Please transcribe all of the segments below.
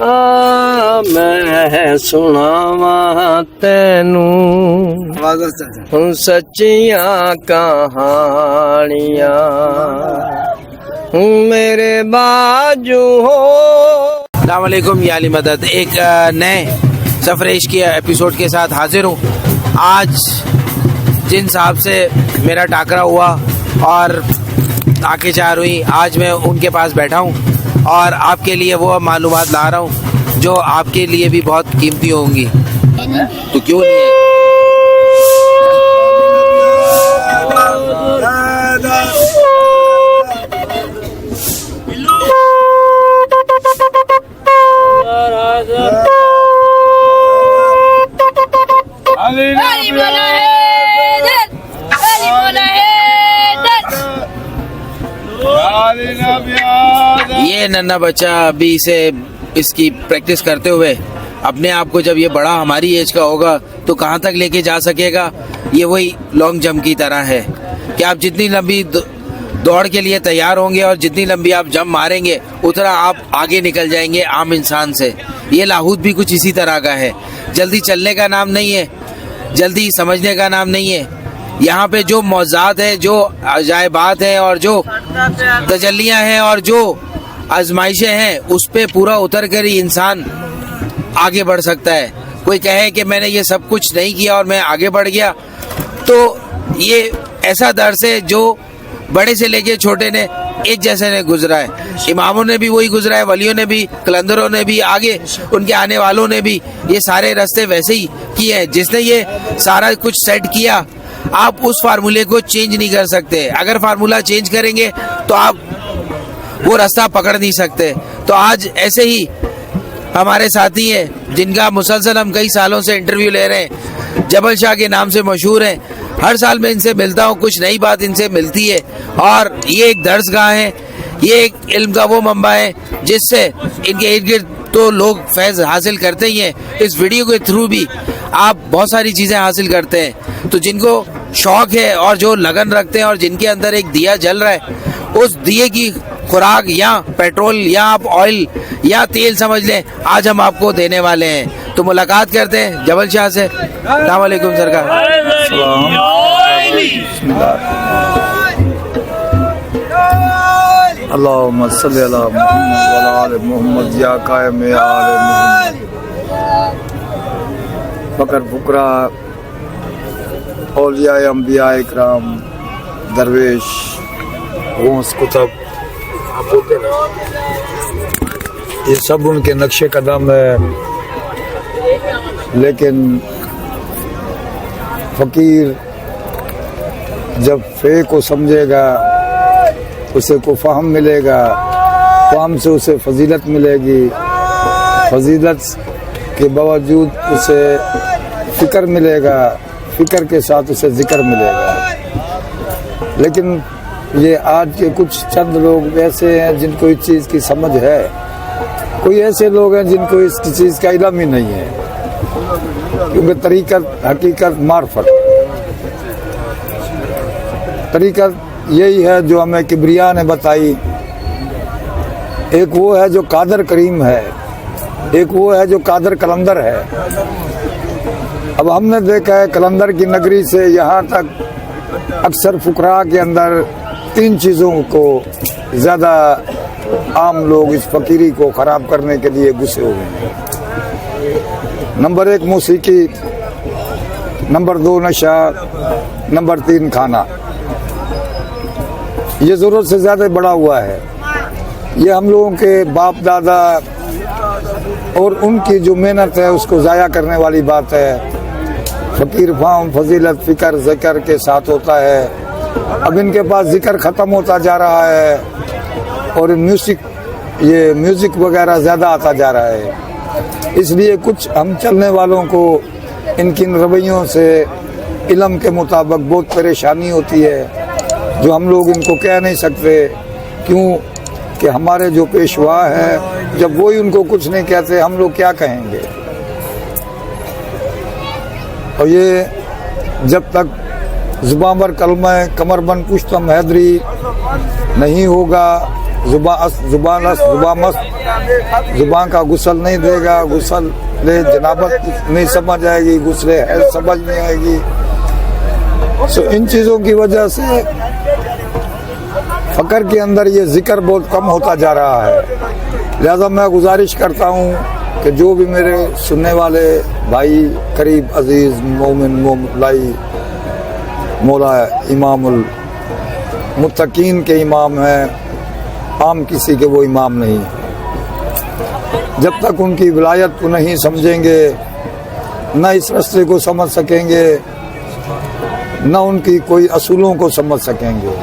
मैं सुनावा तेनू सच्चियां कहानियां मेरे बाजू हो। अस्सलाम वालेकुम या अली मदद। एक नए सफरेश के एपिसोड के साथ हाजिर हूँ। आज जिन साहब से मेरा टाकरा हुआ और आके चार हुई, आज मैं उनके पास बैठा हूँ और आपके लिए वो मालूमात ला रहा हूँ जो आपके लिए भी बहुत कीमती होंगी। तो क्यों नहीं है? ये नन्हा बच्चा अभी से इसकी प्रैक्टिस करते हुए अपने आप को जब ये बड़ा हमारी एज का होगा तो कहाँ तक लेके जा सकेगा। ये वही लॉन्ग जंप की तरह है कि आप जितनी लंबी दौड़ के लिए तैयार होंगे और जितनी लंबी आप जंप मारेंगे उतना आप आगे निकल जाएंगे आम इंसान से। ये लाहौद भी कुछ इसी तरह का है। जल्दी चलने का नाम नहीं है, जल्दी समझने का नाम नहीं है। यहाँ पे जो मौज़ात है, जो अजायबात है और जो तजल्लियाँ हैं और जो आजमाइशें हैं, उस पे पूरा उतर कर ही इंसान आगे बढ़ सकता है। कोई कहे कि मैंने ये सब कुछ नहीं किया और मैं आगे बढ़ गया, तो ये ऐसा दर्स है जो बड़े से लेके छोटे ने एक जैसे ने गुजरा है। इमामों ने भी वही गुजरा है, वलियों ने भी, कलंदरों ने भी, आगे उनके आने वालों ने भी ये सारे रास्ते वैसे ही किए हैं। जिसने ये सारा कुछ सेट किया, आप उस फार्मूले को चेंज नहीं कर सकते। अगर फार्मूला चेंज करेंगे तो आप वो रास्ता पकड़ नहीं सकते। तो आज ऐसे ही हमारे साथी हैं जिनका मुसलसल हम कई सालों से इंटरव्यू ले रहे हैं, जबल शाह के नाम से मशहूर हैं। हर साल मैं इनसे मिलता हूँ, कुछ नई बात इनसे मिलती है और ये एक दर्सगाह है, ये एक इल्म का वो मंबा है जिससे इनके इर्द गिर्द तो लोग फैज़ हासिल करते ही हैं। इस वीडियो के थ्रू भी आप बहुत सारी चीज़ें हासिल करते हैं। तो जिनको शौक़ है और जो लगन रखते हैं और जिनके अंदर एक दिया जल रहा है, उस दिए की खुराक या पेट्रोल या आप ऑयल या तेल समझ लें, आज हम आपको देने वाले हैं। तो मुलाकात करते हैं जबल शाह से। अस्सलाम वालेकुम सरकार। अल्लाहुम्मा सल्ली अला मुहम्मद व अला आलि मुहम्मद या कायम या आलि मुहम्मद। फकर फुकरा औलिया अंबिया इकराम दरवेश गौस कुतुब, ये सब उनके नक्शे कदम है। लेकिन फकीर जब फे को समझेगा, उसे को फ़हम मिलेगा, फ़हम से उसे फजीलत मिलेगी, फजीलत के बावजूद उसे फ़िक्र मिलेगा, फ़िक्र के साथ उसे ज़िक्र मिलेगा। लेकिन ये आज के कुछ चंद लोग ऐसे हैं जिनको इस चीज़ की समझ है, कोई ऐसे लोग हैं जिनको इस चीज़ का इल्म ही नहीं है। क्योंकि तरीक़त, हकीकत, मार्फत, तरीक़त यही है जो हमें किब्रिया ने बताई। एक वो है जो कादर करीम है, एक वो है जो कादर कलंदर है। अब हमने देखा है कलंदर की नगरी से यहाँ तक अक्सर फुकरा के अंदर तीन चीज़ों को ज़्यादा आम लोग इस फकीरी को ख़राब करने के लिए घुसे हुए हैं। नंबर 1 मौसीकी, नंबर 2 नशा, नंबर 3 खाना। ये ज़रूरत से ज़्यादा बढ़ा हुआ है। ये हम लोगों के बाप दादा और उनकी जो मेहनत है उसको ज़ाया करने वाली बात है। फ़कीर फाम फजीलत फ़िक्र ज़िक्र के साथ होता है। अब इनके पास ज़िक्र ख़त्म होता जा रहा है और म्यूज़िक वगैरह ज़्यादा आता जा रहा है। इसलिए कुछ हम चलने वालों को इनकी रवैयों से इल्म के मुताबिक बहुत परेशानी होती है, जो हम लोग इनको कह नहीं सकते। क्यों कि हमारे जो पेशवा हैं, जब वही उनको कुछ नहीं कहते, हम लोग क्या कहेंगे। और ये जब तक ज़ुबान पर कलमा कमरबंद पुश्तम हैदरी नहीं होगा, जुबान का गुस्ल नहीं देगा, गुस्ल ले जनाबत नहीं समझ आएगी, गुस्ले है समझ नहीं आएगी। सो इन चीज़ों की वजह से फ़क्र के अंदर ये जिक्र बहुत कम होता जा रहा है। लिहाजा मैं गुजारिश करता हूँ कि जो भी मेरे सुनने वाले भाई करीब अजीज़ मोमिन मोलाई मौला इमामुल मुत्तकीन के इमाम हैं, आम किसी के वो इमाम नहीं। जब तक उनकी विलायत को नहीं समझेंगे, न इस रास्ते को समझ सकेंगे, न उनकी कोई असूलों को समझ सकेंगे।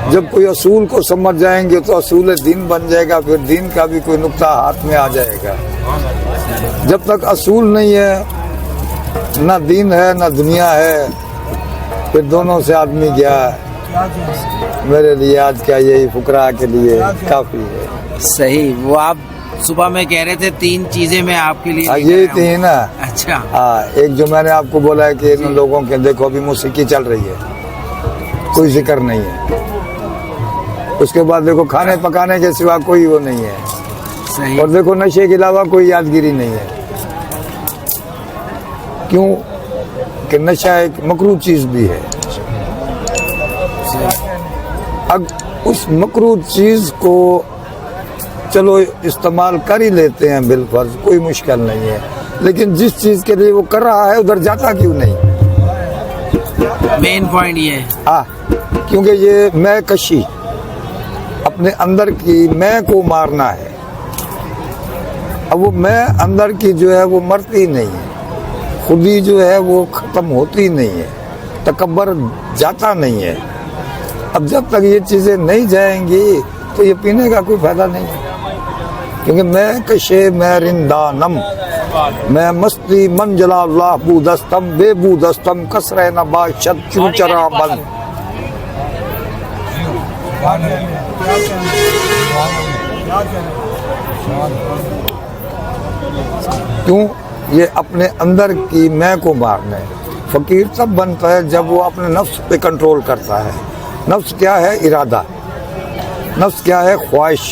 जब कोई असूल को समझ जाएंगे तो असूल दीन बन जाएगा, फिर दीन का भी कोई नुक्ता हाथ में आ जाएगा। जब तक असूल नहीं है, न दीन है न दुनिया है, फिर दोनों से आदमी गया। मेरे लिए आज क्या यही फुकरा के लिए काफी है। सही। वो आप सुबह में कह रहे थे 3 चीजें मैं आपके लिए ये थी ना। अच्छा। हाँ, एक जो मैंने आपको बोला है कि इन लोगों के देखो अभी मौसीकी चल रही है, कोई जिक्र नहीं है। उसके बाद देखो खाने पकाने के सिवा कोई वो नहीं है। सही। और देखो नशे के अलावा कोई यादगिरी नहीं है। क्यों कि नशा एक मकरूह चीज भी है। अब उस मकरूह चीज को चलो इस्तेमाल कर ही लेते हैं बिलफर्ज, कोई मुश्किल नहीं है, लेकिन जिस चीज के लिए वो कर रहा है उधर जाता क्यों नहीं? मेन पॉइंट ये है। क्योंकि ये मैं कशी, अपने अंदर की मैं को मारना है। अब वो मैं अंदर की जो है वो मरती नहीं है, खुदी जो है वो खत्म होती नहीं है, तकब्बर जाता नहीं है। अब जब तक ये चीजें नहीं जाएंगी तो ये पीने का कोई फायदा नहीं है। क्योंकि मैं कशे मैं रिंदानम, मैं मस्ती मंजला अल्लाह बूदस्तम बेबूदस्तम कसरे नबाशत चूचरा बंद। क्यों? ये अपने अंदर की मैं को मारना है। फकीर तब बनता है जब वो अपने नफ्स पे कंट्रोल करता है। नफ्स क्या है? इरादा। नफ्स क्या है? ख्वाहिश।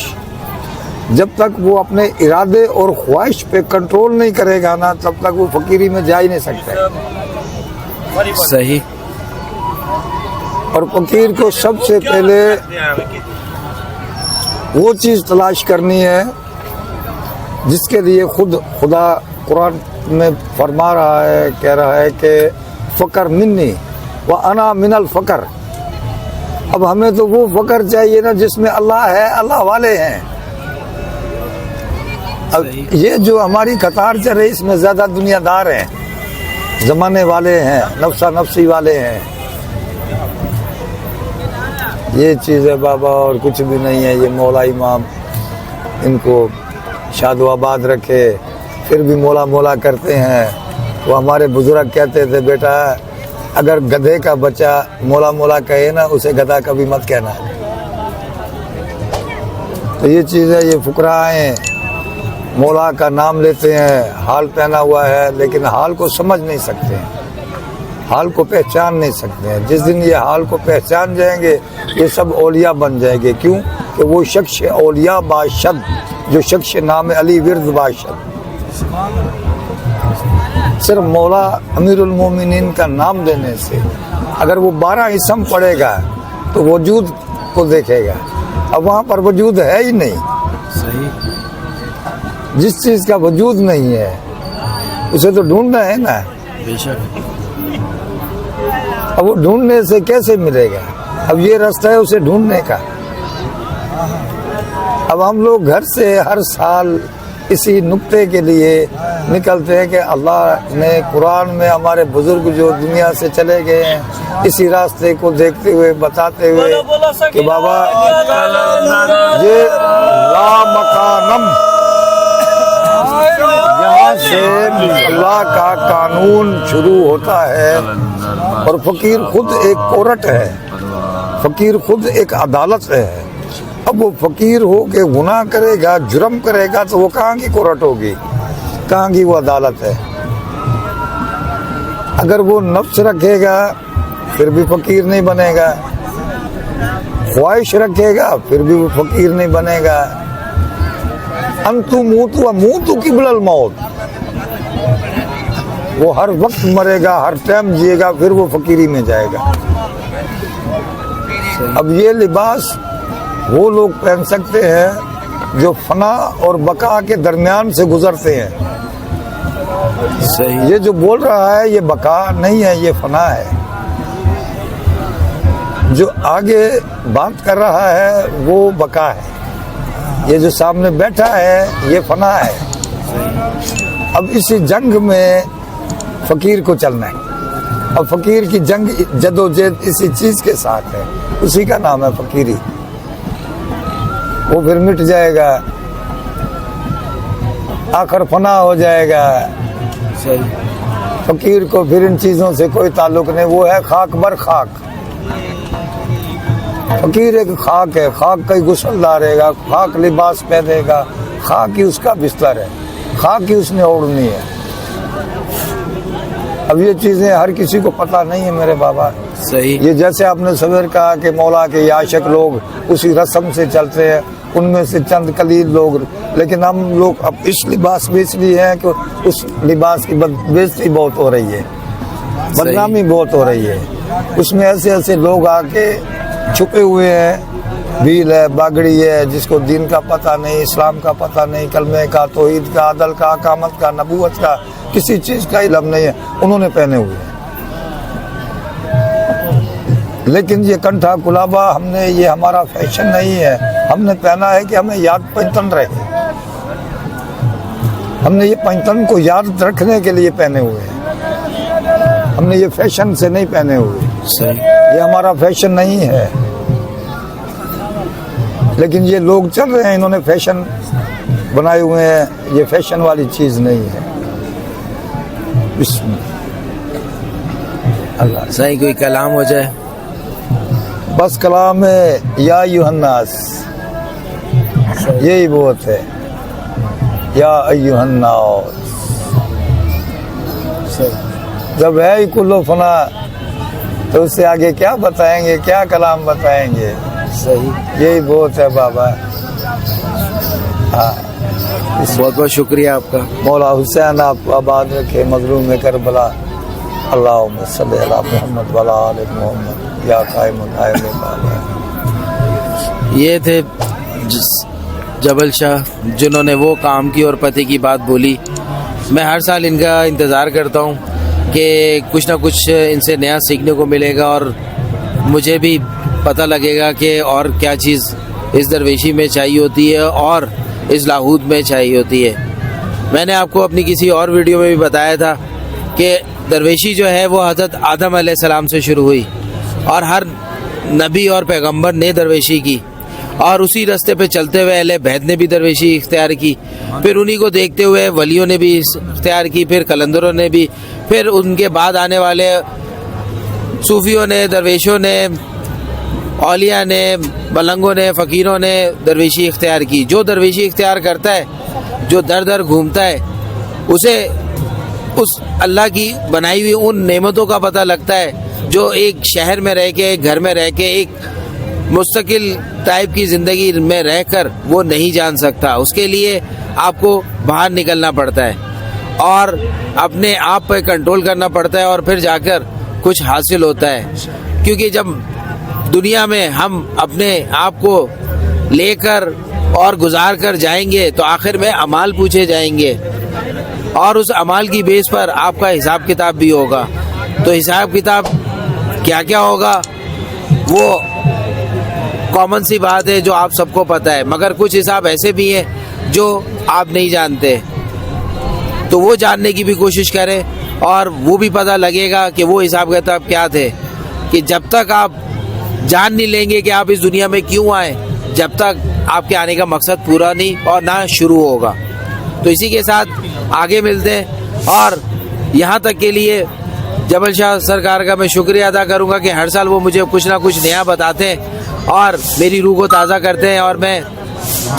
जब तक वो अपने इरादे और ख्वाहिश पे कंट्रोल नहीं करेगा ना, तब तक वो फकीरी में जा ही नहीं सकता। सही। और फकीर को सबसे पहले वो चीज तलाश करनी है जिसके लिए खुद खुदा कुरान में फरमा रहा है, कह रहा है कि फकर मिन्नी व अना मिनल फकर। अब हमें तो वो फकर चाहिए ना जिसमें अल्लाह है, अल्लाह वाले हैं। अब ये जो हमारी कतार चल रही, इसमें ज्यादा दुनियादार हैं, जमाने वाले हैं, नफ्सा नफ्सी वाले हैं। ये चीज़ है बाबा, और कुछ भी नहीं है। ये मौला इमाम इनको शादो आबाद रखे, फिर भी मौला मौला करते हैं। वो हमारे बुजुर्ग कहते थे, बेटा अगर गधे का बच्चा मौला मौला कहे ना, उसे गधा कभी मत कहना। तो ये चीज़ है। ये फुकराए मौला का नाम लेते हैं, हाल पहना हुआ है, लेकिन हाल को समझ नहीं सकते हैं, हाल को पहचान नहीं सकते हैं। जिस दिन ये हाल को पहचान जाएंगे, ये सब औलिया बन जाएंगे। क्यों? कि वो शख्स औलिया बाशद, जो शख्स नाम अली विर्द बाशद। सिर्फ मौला अमीरुल मोमिनीन का नाम देने से अगर वो 12 इसम पढ़ेगा तो वजूद को देखेगा। अब वहाँ पर वजूद है ही नहीं। सही। जिस चीज का वजूद नहीं है उसे तो ढूंढना है ना। बेशक। अब वो ढूंढने से कैसे मिलेगा? अब ये रास्ता है उसे ढूंढने का। अब हम लोग घर से हर साल इसी नुक्ते के लिए निकलते हैं कि अल्लाह ने कुरान में हमारे बुजुर्ग जो दुनिया से चले गए हैं, इसी रास्ते को देखते हुए, बताते हुए कि बाबा ये ला मकानम, यहाँ से अल्लाह का कानून शुरू होता है। और फकीर खुद एक कोर्ट है, फकीर खुद एक अदालत है। अब वो फकीर हो के गुनाह करेगा, जुर्म करेगा, तो वो कहाँ की कोर्ट होगी, कहाँ की वो अदालत है? अगर वो नफ्स रखेगा फिर भी फकीर नहीं बनेगा। ख्वाहिश रखेगा फिर भी वो फकीर नहीं बनेगा। अंतु मूतु किबलल मौत, वो हर वक्त मरेगा, हर टाइम जिएगा, फिर वो फकीरी में जाएगा। अब ये लिबास वो लोग पहन सकते हैं जो फना और बका के दरमियान से गुजरते हैं। सही। ये जो बोल रहा है ये बका नहीं है, ये फना है। जो आगे बात कर रहा है वो बका है, ये जो सामने बैठा है ये फना है। अब इसी जंग में फकीर को चलना है। अब फकीर की जंग जदोजहद इसी चीज के साथ है, उसी का नाम है फकीरी। वो फिर मिट जाएगा, आखिर फना हो जाएगा। सही। फकीर को फिर इन चीजों से कोई ताल्लुक नहीं, वो है खाक बर खाक। फकीर एक खाक है, खाक का ही गुस्लदार रहेगा, खाक लिबास पहनेगा, खाक ही उसका बिस्तर है, खाक ही उसने ओढ़नी है। अब ये चीजें हर किसी को पता नहीं है मेरे बाबा। सही। ये जैसे आपने सवेर कहा कि मौला के आशिक लोग उसी रस्म से चलते हैं, उनमें से चंद कलील लोग, लेकिन हम लोग अब इस लिबास में इसलिए हैं कि उस लिबास की बेइज्जती बहुत हो रही है, बदनामी बहुत हो रही है। उसमें ऐसे ऐसे लोग आके छुपे हुए हैं, भील है, बागड़ी है, जिसको दीन का पता नहीं, इस्लाम का पता नहीं, कलमे का, तौहीद का, अदल का, अकामत का, नबूवत का, किसी चीज का इल्म नहीं है, उन्होंने पहने हुए हैं। लेकिन ये कंठा कुलाबा हमने, ये हमारा फैशन नहीं है, हमने पहना है कि हमें याद पंचतन रहे। हमने ये पंचतन को याद रखने के लिए पहने हुए हैं, हमने ये फैशन से नहीं पहने हुए। सही। ये हमारा फैशन नहीं है, लेकिन ये लोग चल रहे हैं, इन्होंने फैशन बनाए हुए हैं, ये फैशन वाली चीज नहीं है। अल्लाह। सही। कोई कलाम हो जाए। बस कलाम है या युहन्नास, यही बहुत है, या अय्युहन्नास। जब है ही कुल्लो फना तो उससे आगे क्या बताएंगे, क्या कलाम बताएंगे। सही। यही बहुत है बाबा। हाँ, बहुत बहुत शुक्रिया आपका। मौला हुसैन आपको आबाद रखे मजलूम में करबला। अल्लाहुम्मा सल्ली अला मुहम्मद व अला आलि मुहम्मद या कायमुल कायम बाबा। ये थे जबल शाह, जिन्होंने वो काम की और पते की बात बोली। मैं हर साल इनका इंतज़ार करता हूँ कि कुछ ना कुछ इनसे नया सीखने को मिलेगा और मुझे भी पता लगेगा कि और क्या चीज़ इस दरवेशी में चाहिए होती है और इस लाहूद में चाहिए होती है। मैंने आपको अपनी किसी और वीडियो में भी बताया था कि दरवेशी जो है वो हज़रत आदम अलैहिस्सलाम से शुरू हुई और हर नबी और पैगंबर ने दरवेशी की, और उसी रास्ते पे चलते हुए अहले बैत ने भी दरवेशी इख्तियार की, फिर उन्हीं को देखते हुए वलियों ने भी इख्तियार की, फिर कलंदरों ने भी, फिर उनके बाद आने वाले सूफियों ने, दरवेशों ने, औलिया ने, मलंगों ने, फ़कीरों ने दरवेशी इख्तियार की। जो दरवेशी इख्तियार करता है, जो दर दर घूमता है, उसे उस अल्लाह की बनाई हुई उन नेमतों का पता लगता है जो एक शहर में रह के, एक घर में रह के, एक मुस्तकिल टाइप की ज़िंदगी में रहकर वो नहीं जान सकता। उसके लिए आपको बाहर निकलना पड़ता है और अपने आप पर कंट्रोल करना पड़ता है और फिर जाकर कुछ हासिल होता है। क्योंकि जब दुनिया में हम अपने आप को लेकर और गुजार कर जाएंगे तो आखिर में अमाल पूछे जाएंगे और उस अमाल की बेस पर आपका हिसाब किताब भी होगा। तो हिसाब किताब क्या क्या होगा वो कॉमन सी बात है जो आप सबको पता है, मगर कुछ हिसाब ऐसे भी हैं जो आप नहीं जानते। तो वो जानने की भी कोशिश करें और वो भी पता लगेगा कि वो हिसाब किताब क्या थे। कि जब तक आप जान नहीं लेंगे कि आप इस दुनिया में क्यों आए, जब तक आपके आने का मकसद पूरा नहीं और ना शुरू होगा। तो इसी के साथ आगे मिलते हैं और यहाँ तक के लिए जबल शाह सरकार का मैं शुक्रिया अदा करूँगा कि हर साल वो मुझे कुछ ना कुछ नया बताते हैं और मेरी रूह को ताज़ा करते हैं। और मैं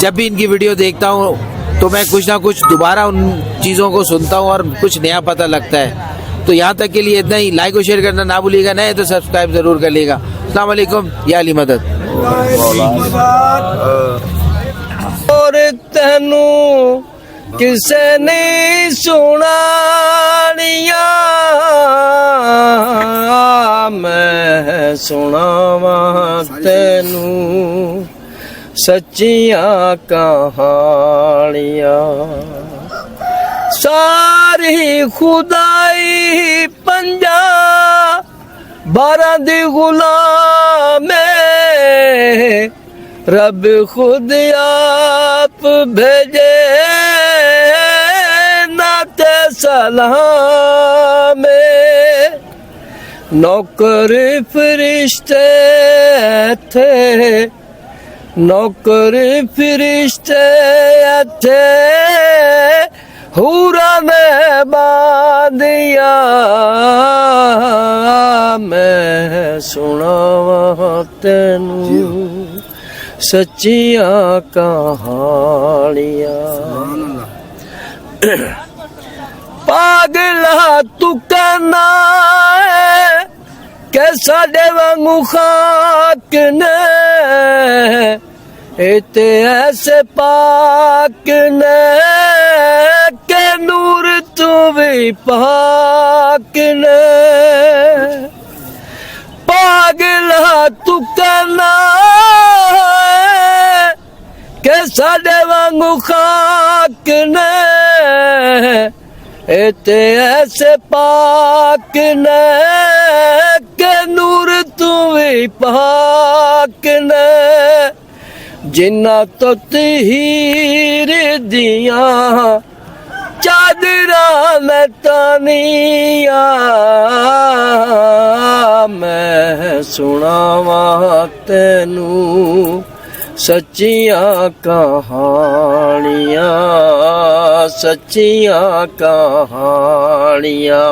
जब भी इनकी वीडियो देखता हूँ तो मैं कुछ ना कुछ दोबारा उन चीज़ों को सुनता हूँ और कुछ नया पता लगता है। तो यहाँ तक के लिए इतना ही। लाइक और शेयर करना ना भूलिएगा, नए तो सब्सक्राइब ज़रूर कर लीजिएगा। अस्सलाम वालेकुम, या अली मदद। और तेनू किसे नहीं सुनानिया मैं सुनावा तेनू सच्चियां कहानियां सारी खुदाई पंजा 12 दी गुलाम रब खुद आप भेजे नाते सलाम नौकर फरिश्ते थे नौकर फरिश्ते थे हूरा ने बांधिया मैं सुनावा तेनू सच्चियां कहानियां पागला तू कहना है के साडे वांगू खाक ने इते ऐसे पाक ने के नूर तू भी पाक ने पागला तू कहना के साडे वांगू खाक ने इते ऐसे पाक ने के नूर तू भी पाक ने जिन्ना तो तीर दिया चादरा में तानिया मैं सुनावा तेनू सच्चियां कहानियां सच्चियां कहानियां।